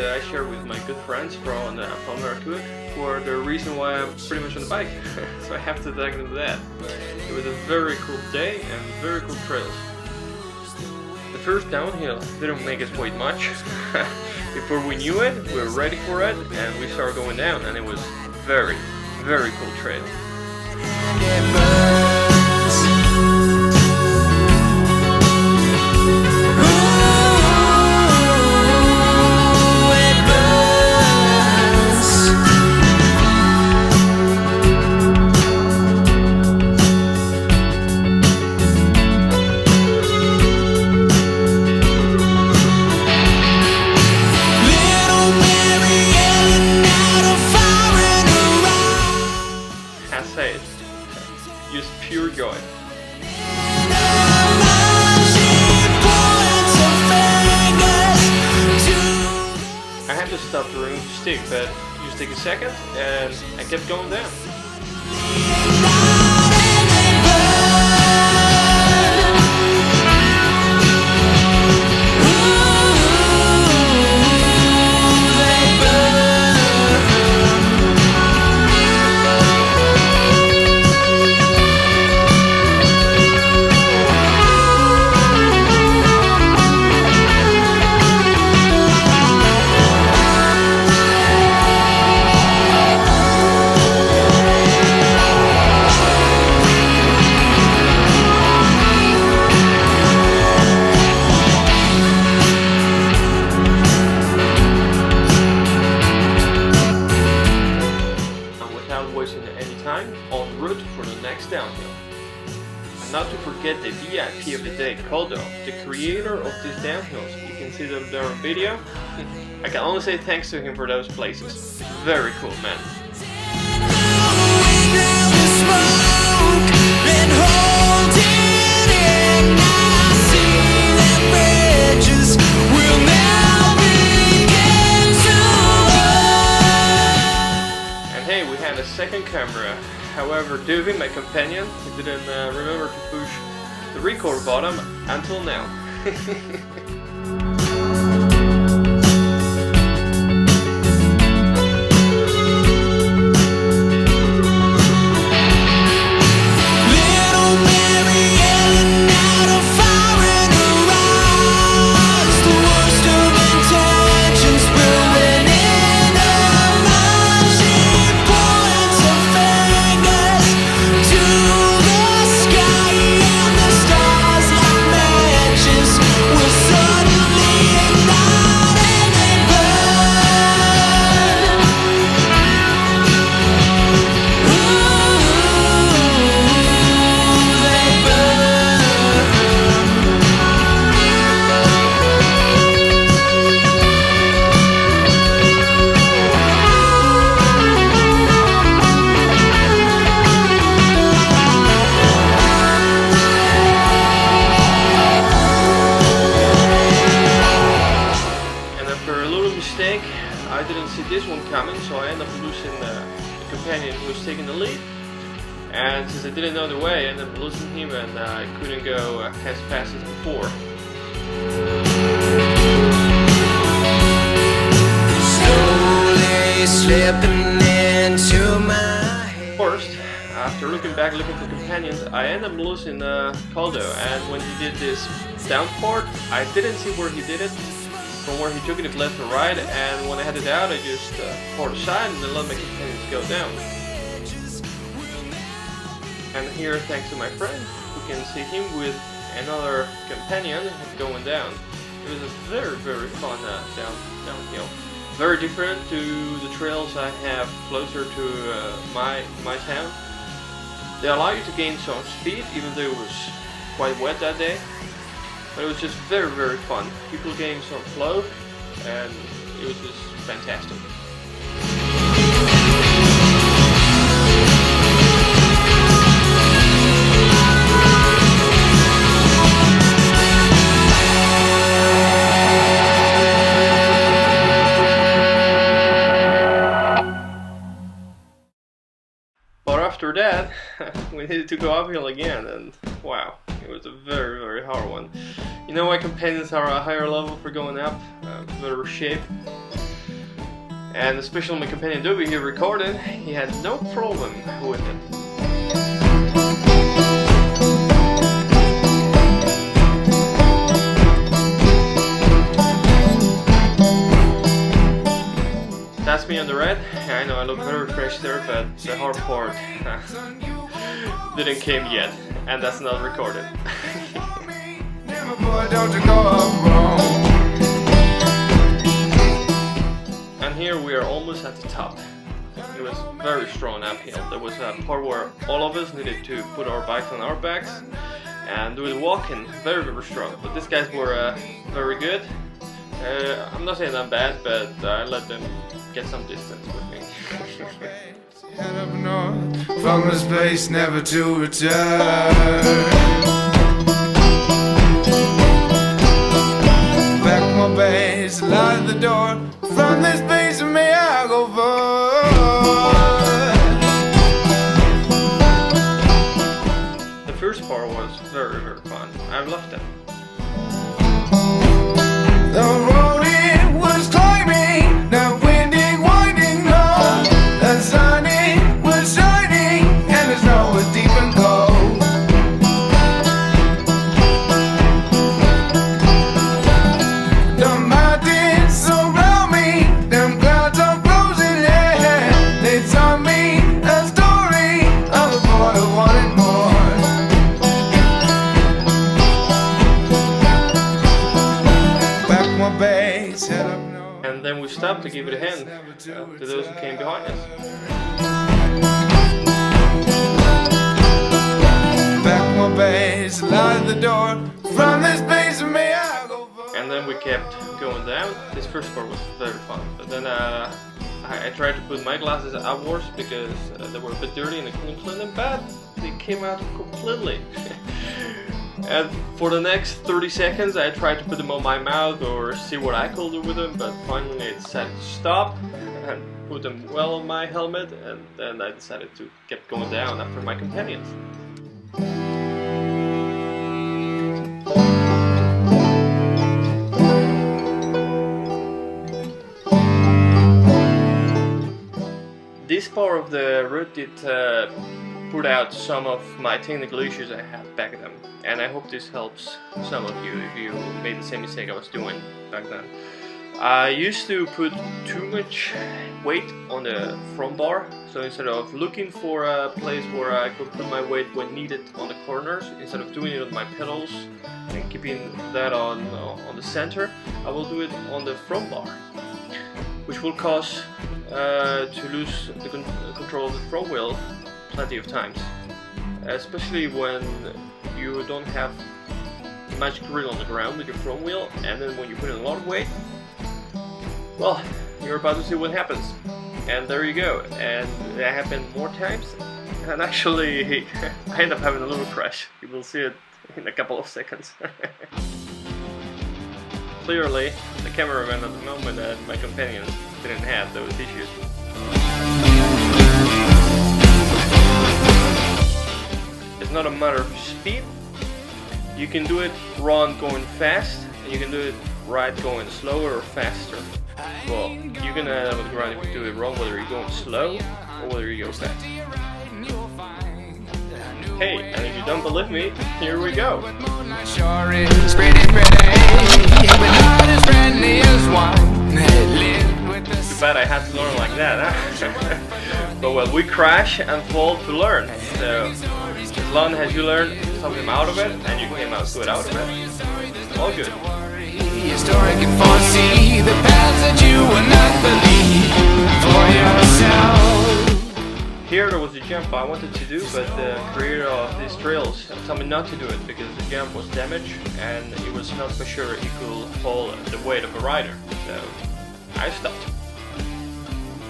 that I share with my good friends from America, for the reason why I'm pretty much on the bike. So I have to thank them for that. It was a very cool day and very cool trails. The first downhill didn't make us wait much. Before we knew it, we were ready for it, and we started going down, and it was very, very cool trail. Just pure joy. I had to stop the room stick, but just take a second and I kept going down. En route for the next downhill. And not to forget the VIP of the day, Coldo, the creator of these downhills. You can see them there on video. I can only say thanks to him for those places. Very cool, man. Second camera. However, Duvy, my companion, he didn't remember to push the record button until now. I didn't see this one coming, so I ended up losing the companion who was taking the lead. And since I didn't know the way, I ended up losing him, and I couldn't go as fast as before. Slowly slipping into my head. First, after looking for companions, I ended up losing Caldo, and when he did this down part, I didn't see where he did it. From where he took it left to right, and when I headed out, I just poured aside and then let my companions go down. And here, thanks to my friend, we can see him with another companion going down. It was a very, very fun downhill. Very different to the trails I have closer to my town. They allow you to gain some speed, even though it was quite wet that day. But it was just very, very fun. People gained some flow, and it was just fantastic. But after that, we needed to go uphill again, and wow, it was a very, very hard one. You know, my companions are a higher level for going up, better shape. And especially my companion Dobby here recorded, he had no problem with it. That's me on the red. I know I look very fresh there, but the hard part didn't came yet, and that's not recorded. And here we are almost at the top. It was very strong uphill. There was a part where all of us needed to put our bikes on our backs and do the walking very strong. But these guys were very good. I'm not saying I'm bad, but I let them get some distance with me. Head up north from this place never to return. Back my base, light the door. From this place may I go forward. The first part was very fun. I loved it. The road it was climbing, now winding, winding on. The sun it was shining, and the snow was deep and cold. The mountains surround me, them clouds are closing in. They tell me a story of a boy who wanted more. And then we stopped to give it a hand to those who came behind us. Back my base, light the door. From this base may I go forward. And then we kept going down. This first part was very fun, but then I tried to put my glasses outwards because they were a bit dirty and I couldn't clean them, but they came out completely. And for the next 30 seconds I tried to put them on my mouth or see what I could do with them, but finally I decided to stop and put them well on my helmet, and then I decided to keep going down after my companions. This part of the route did put out some of my technical issues I had back then, and I hope this helps some of you if you made the same mistake I was doing back then. I used to put too much weight on the front bar, so instead of looking for a place where I could put my weight when needed on the corners, instead of doing it on my pedals and keeping that on the center, I will do it on the front bar, which will cause to lose the control of the front wheel plenty of times, especially when you don't have much grip on the ground with your front wheel, and then when you put in a lot of weight, well, you're about to see what happens. And there you go, and that happened more times, and actually I end up having a little crash. You will see it in a couple of seconds. Clearly, the cameraman at the moment and my companions didn't have those issues. It's not a matter of speed. You can do it wrong going fast, and you can do it right going slower or faster. Well, you're gonna end up with the ground if you do it wrong, whether you're going slow or whether you go fast. Hey, and if you don't believe me, here we go. Too bad I had to learn like that, huh? But well, we crash and fall to learn. So as long as you learn something out of it and you came out good out of it, all good. Historic and foresee the paths that you will not believe for yourself. Here there was a jump I wanted to do, but the creator of these trails told me not to do it because the jump was damaged and he was not for sure he could hold the weight of a rider. So I stopped.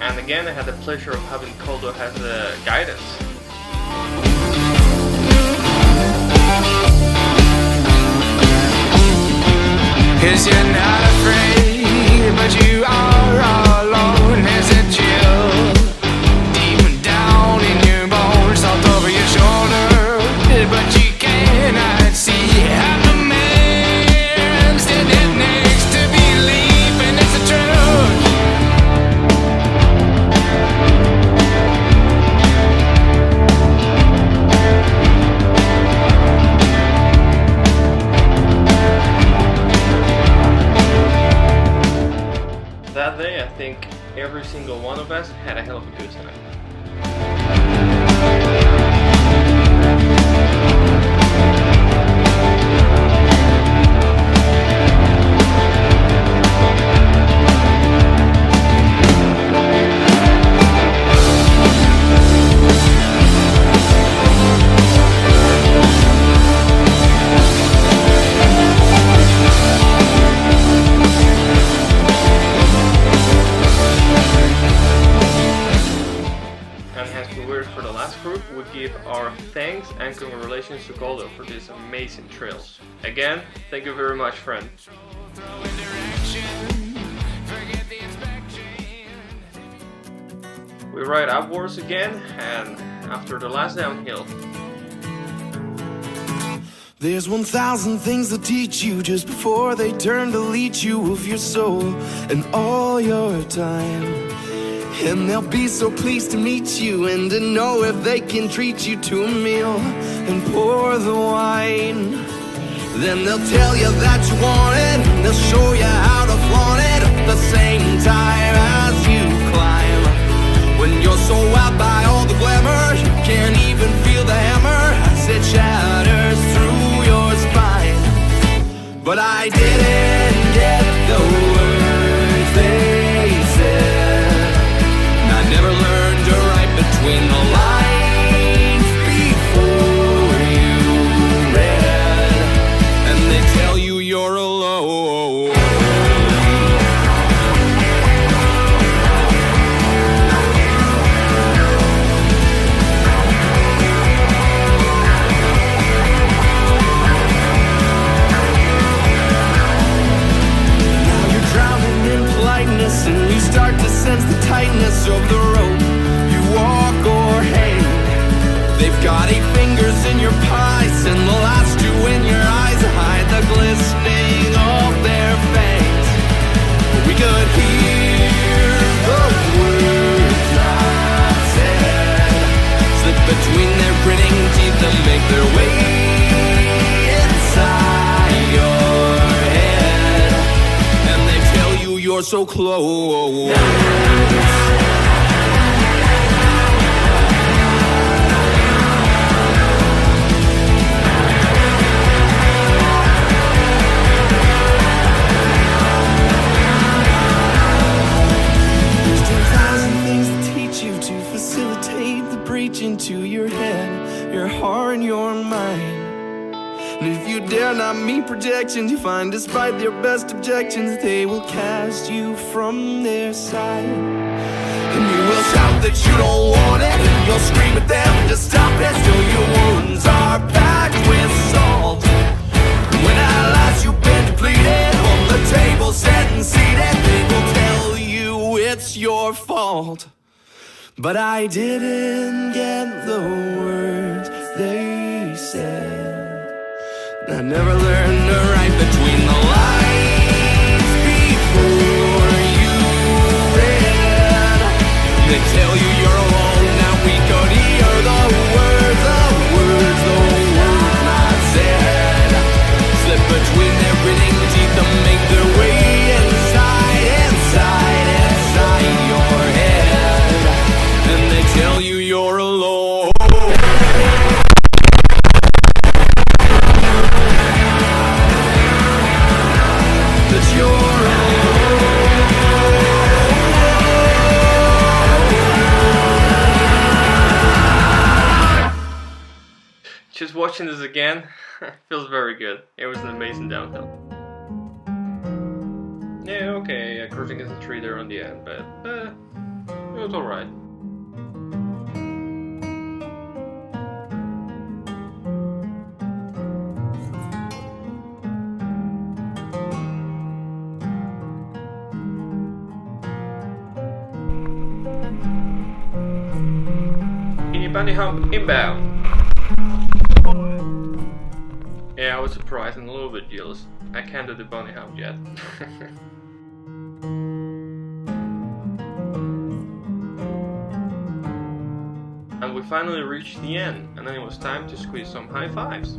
And again I had the pleasure of having Koldo as a guidance. Cause you're not afraid, but you are alone. There's a chill deep down in your bones, all over your shoulder, but you cannot see. I'm the man standing next to belief, and it's the truth. think every single one of us had a hell of a good time. For the last group, we give our thanks and congratulations to Goldo for these amazing trails. Again, thank you very much, friend. We ride upwards again, and after the last downhill. There's 1,000 things they'll teach you just before they turn to leech you of your soul and all your time. And they'll be so pleased to meet you and to know if they can treat you to a meal and pour the wine. Then they'll tell you that you want it, and they'll show you how to flaunt it at the same time as you climb. When you're so out by all the glamour, you can't even feel the hammer as it shatters through your spine. But I didn't get the words they said. I never learned to write between the lines before you read, and they tell you you're alone. Now you're drowning in politeness, and you start to sense the tightness of the rope you walk or hang. They've got 8 fingers in your pies, and the last 2 in your eyes hide the glistening of their fangs. We could hear the words I said slip between their gritting teeth and make their way inside your head, and they tell you you're so close. Into your head, your heart and your mind. And if you dare not meet projections, you find despite their best objections, they will cast you from their side. And you will shout that you don't want it, and you'll scream at them to stop it, till your wounds are packed with salt. And when at last you've been depleted, on the table set and seated, they will tell you it's your fault. But I didn't get the words they said. I never learned to write between the lines before you read. They tell you you're alone, now we could hear the words not said slip between their gritting teeth and make their way inside your head. And they tell you you're alone. That you're alone. Just watching this again feels very good. It was an amazing downhill. Yeah, okay, cruising as a tree there on the end, but it was alright. Bunny hump inbound. Yeah, I was surprised and a little bit jealous. I can't do the bunny hump yet. And we finally reached the end, and then it was time to squeeze some high fives.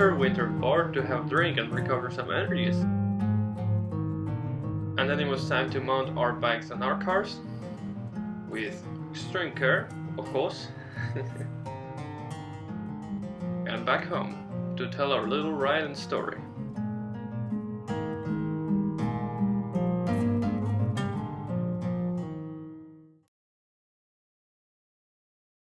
sheltered winter bar to have a drink and recover some energies. And then it was time to mount our bikes and our cars, with extreme care, of course, and back home to tell our little ride and story.